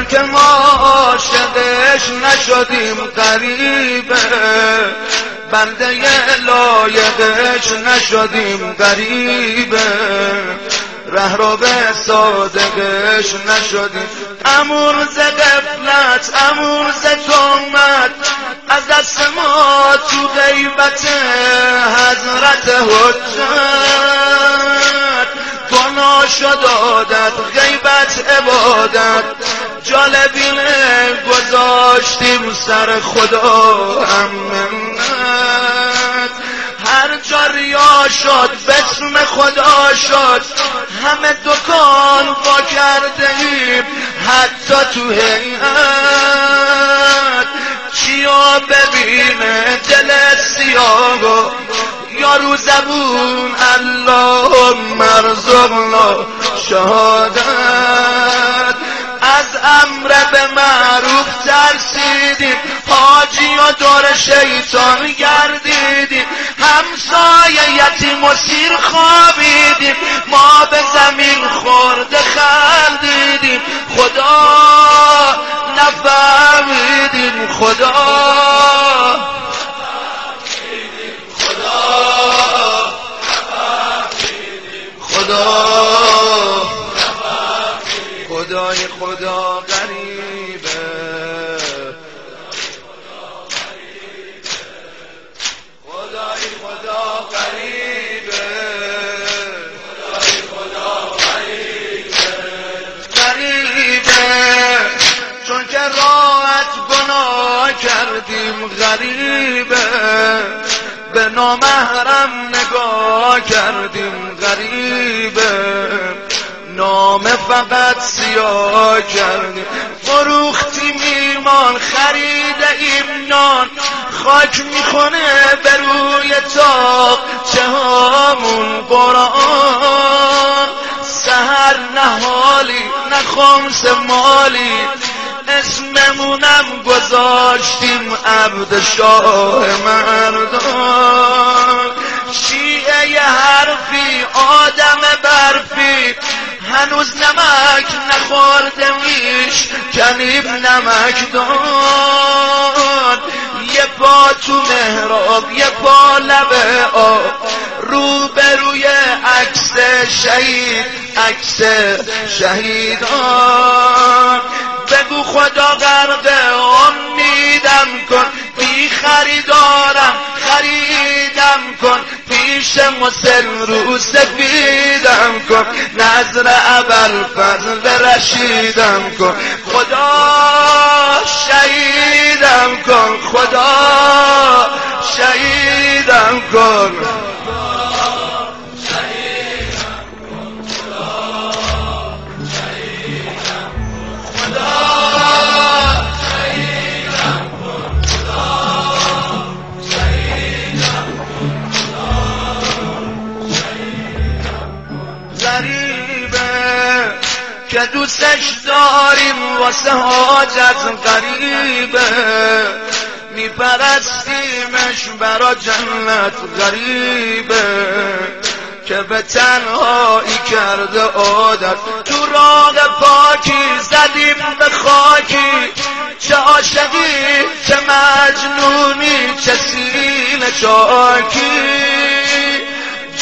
چون که ما عاشقش نشدیم غریبه، بنده لایقش نشدیم غریبه، ره رو به صادقش نشدیم. امون ز غفلت امون ز تهمت از دست ما تو غیبت حضرت حجت. گناه شد عادت غیبت عبادت، جالبینه گذاشتیم سر خدا هم منت. هر جا ریا شد بسم خدا شد، همه دکان وا کرده ایم حتی تو هیئت. چیا ببینه دل سیاه یا رو زبون اللهم ارزقنا شهادت. از امر به معروف ترسیدیم، حاجی و دور شیطان گردیدیم، همسایه یتیم و سیر خوابیدیم، ما به زمین خورده خندیدیم، خدا نفهمیدیم، خدا خدای خدا غریبه، خدای خدا غریبه، خدای خدا غریبه، چون که راحت گناه کردیم غریبه، به نامحرم نگاه کردیم غریبه، نام فقط سیاه کردیم، فروختیم ایمان خریده ایم نان، خاک میخونه به روی تاق چه هامون قرآن. سحر نهالی نه خمس مالی، اسممونم گذاشتیم عبد شاه مردان. شیعه حرفی آدم برفی، هنوز نمک نخورده میش کنیب نمکدان. یه پا تو محراب یه پا لب آب، رو به روی عکس شهید عکس شهیدان. بگو خدا غرق امیدم کن، بی خریدارم خریدم کن، پیش مسل رو سفیدم کن، نظر ابوالفضل رشیدم کن، خدا شهیدم کن، خدا شهیدم کن. که دوستش داریم واسه حاجت غریبه، میپرستیمش برا جنت غریبه، که به تنهایی کرده عادت، تو راه پاکی زدیم به خاکی، چه عاشقی چه مجنونی چه سینه چاکی.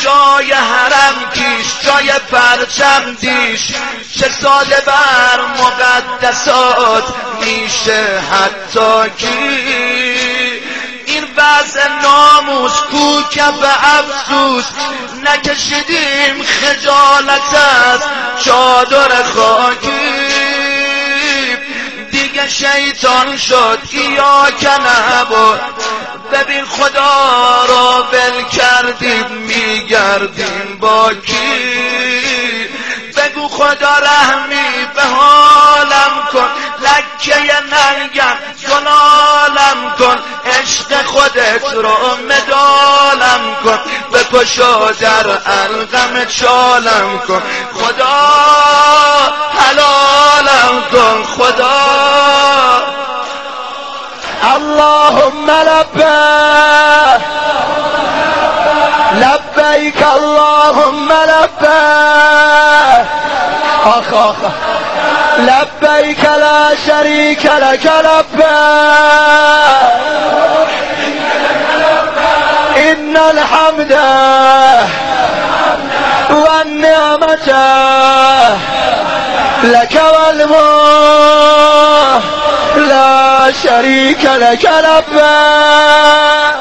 جای حرم کیش جای پرچم دیش، چه ساده بر مقدسات میشه حتی کی. این وضع ناموس کو کف افسوس، نکشیدیم خجالت از چادر خاکی. دیگه شیطان شد یا کنبود، ببین خدا را ول کردیم میگردیم با کی. بگو خدا رحمی به حالم کن، لکه ننگم زلالم کن، عشق خودت رو مدالم کن، بکشا در القم چالم کن، خدا حلالم کن، خدا. اللهم لبیک لبیک اللهم لبیک. آخ آخ لبيك لا شريك لك لبيك إن الحمد والنعمة لك والملك لا شريك لك لبيك.